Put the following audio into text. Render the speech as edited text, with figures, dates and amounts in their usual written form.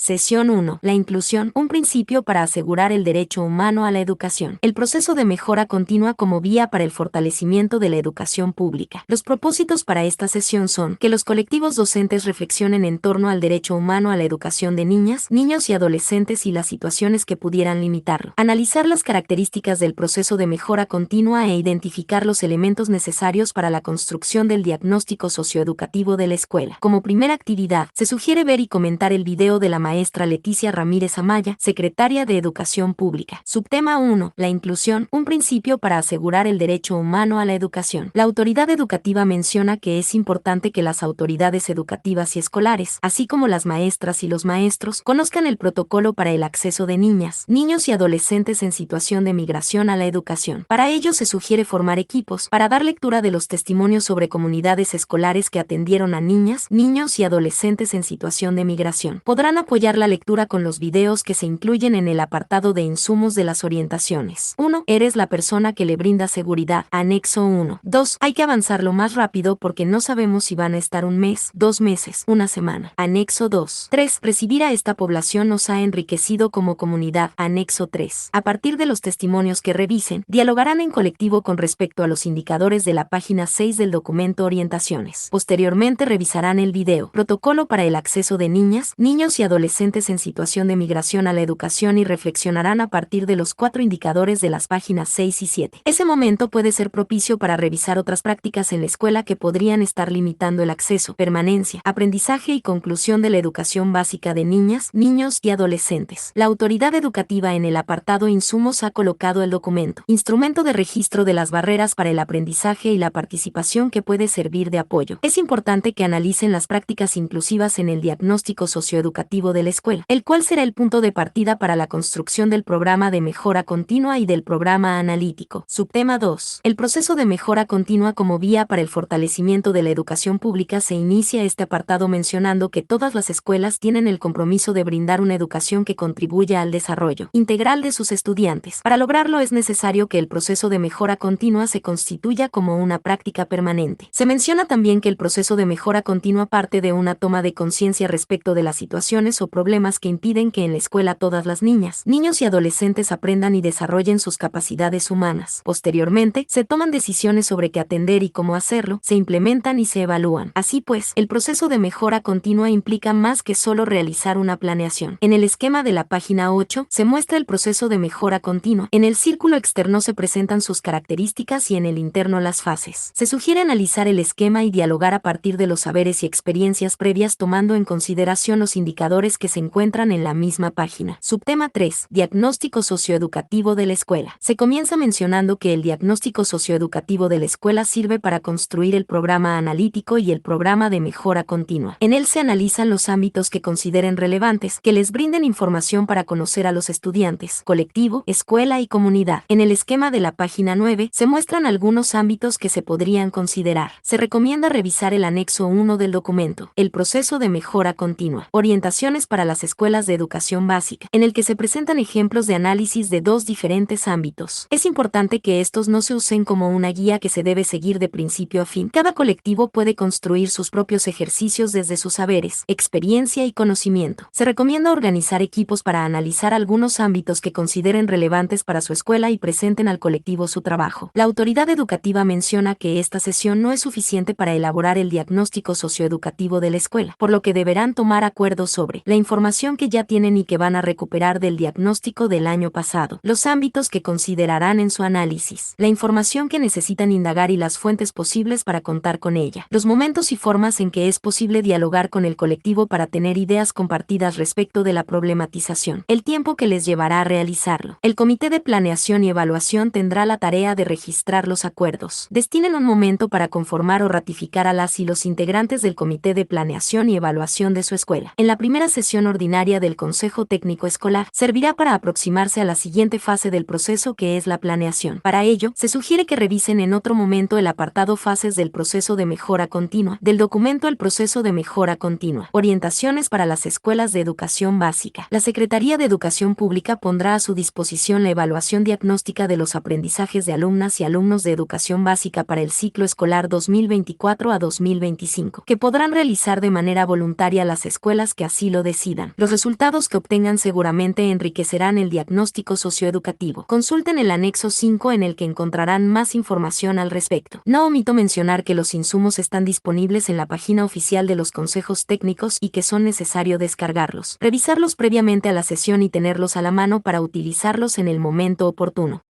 Sesión 1. La inclusión, un principio para asegurar el derecho humano a la educación. El proceso de mejora continua como vía para el fortalecimiento de la educación pública. Los propósitos para esta sesión son que los colectivos docentes reflexionen en torno al derecho humano a la educación de niñas, niños y adolescentes y las situaciones que pudieran limitarlo. Analizar las características del proceso de mejora continua e identificar los elementos necesarios para la construcción del diagnóstico socioeducativo de la escuela. Como primera actividad, se sugiere ver y comentar el video de la maestra Leticia Ramírez Amaya, secretaria de Educación Pública. Subtema 1. La inclusión, un principio para asegurar el derecho humano a la educación. La autoridad educativa menciona que es importante que las autoridades educativas y escolares, así como las maestras y los maestros, conozcan el protocolo para el acceso de niñas, niños y adolescentes en situación de migración a la educación. Para ello se sugiere formar equipos para dar lectura de los testimonios sobre comunidades escolares que atendieron a niñas, niños y adolescentes en situación de migración. Podrán apoyar la lectura con los videos que se incluyen en el apartado de insumos de las orientaciones. 1. Eres la persona que le brinda seguridad. Anexo 1. 2. Hay que avanzarlo más rápido porque no sabemos si van a estar un mes, 2 meses, una semana. Anexo 2. 3. Recibir a esta población nos ha enriquecido como comunidad. Anexo 3. A partir de los testimonios que revisen, dialogarán en colectivo con respecto a los indicadores de la página 6 del documento Orientaciones. Posteriormente revisarán el video, protocolo para el acceso de niñas, niños y adolescentes en situación de migración a la educación y reflexionarán a partir de los 4 indicadores de las páginas 6 y 7. Ese momento puede ser propicio para revisar otras prácticas en la escuela que podrían estar limitando el acceso, permanencia, aprendizaje y conclusión de la educación básica de niñas, niños y adolescentes. La autoridad educativa en el apartado Insumos ha colocado el documento, instrumento de registro de las barreras para el aprendizaje y la participación que puede servir de apoyo. Es importante que analicen las prácticas inclusivas en el diagnóstico socioeducativo de la escuela, el cual será el punto de partida para la construcción del programa de mejora continua y del programa analítico. Subtema 2. El proceso de mejora continua como vía para el fortalecimiento de la educación pública. Se inicia este apartado mencionando que todas las escuelas tienen el compromiso de brindar una educación que contribuya al desarrollo integral de sus estudiantes. Para lograrlo es necesario que el proceso de mejora continua se constituya como una práctica permanente. Se menciona también que el proceso de mejora continua parte de una toma de conciencia respecto de las situaciones o problemas que impiden que en la escuela todas las niñas, niños y adolescentes aprendan y desarrollen sus capacidades humanas. Posteriormente, se toman decisiones sobre qué atender y cómo hacerlo, se implementan y se evalúan. Así pues, el proceso de mejora continua implica más que solo realizar una planeación. En el esquema de la página 8, se muestra el proceso de mejora continua. En el círculo externo se presentan sus características y en el interno las fases. Se sugiere analizar el esquema y dialogar a partir de los saberes y experiencias previas tomando en consideración los indicadores que se encuentran en la misma página. Subtema 3. Diagnóstico socioeducativo de la escuela. Se comienza mencionando que el diagnóstico socioeducativo de la escuela sirve para construir el programa analítico y el programa de mejora continua. En él se analizan los ámbitos que consideren relevantes, que les brinden información para conocer a los estudiantes, colectivo, escuela y comunidad. En el esquema de la página 9 se muestran algunos ámbitos que se podrían considerar. Se recomienda revisar el anexo 1 del documento, el proceso de mejora continua, orientaciones para las escuelas de educación básica, en el que se presentan ejemplos de análisis de 2 diferentes ámbitos. Es importante que estos no se usen como una guía que se debe seguir de principio a fin. Cada colectivo puede construir sus propios ejercicios desde sus saberes, experiencia y conocimiento. Se recomienda organizar equipos para analizar algunos ámbitos que consideren relevantes para su escuela y presenten al colectivo su trabajo. La autoridad educativa menciona que esta sesión no es suficiente para elaborar el diagnóstico socioeducativo de la escuela, por lo que deberán tomar acuerdos sobre la información que ya tienen y que van a recuperar del diagnóstico del año pasado, los ámbitos que considerarán en su análisis, la información que necesitan indagar y las fuentes posibles para contar con ella, los momentos y formas en que es posible dialogar con el colectivo para tener ideas compartidas respecto de la problematización, el tiempo que les llevará a realizarlo. El Comité de Planeación y Evaluación tendrá la tarea de registrar los acuerdos. Destinen un momento para conformar o ratificar a las y los integrantes del Comité de Planeación y Evaluación de su escuela. En la primera sesión ordinaria del Consejo Técnico Escolar, servirá para aproximarse a la siguiente fase del proceso, que es la planeación. Para ello, se sugiere que revisen en otro momento el apartado Fases del proceso de mejora continua, del documento El proceso de mejora continua, orientaciones para las escuelas de educación básica. La Secretaría de Educación Pública pondrá a su disposición la evaluación diagnóstica de los aprendizajes de alumnas y alumnos de educación básica para el ciclo escolar 2024 a 2025, que podrán realizar de manera voluntaria las escuelas que así lo decidan. Los resultados que obtengan seguramente enriquecerán el diagnóstico socioeducativo. Consulten el anexo 5 en el que encontrarán más información al respecto. No omito mencionar que los insumos están disponibles en la página oficial de los consejos técnicos y que son necesario descargarlos, revisarlos previamente a la sesión y tenerlos a la mano para utilizarlos en el momento oportuno.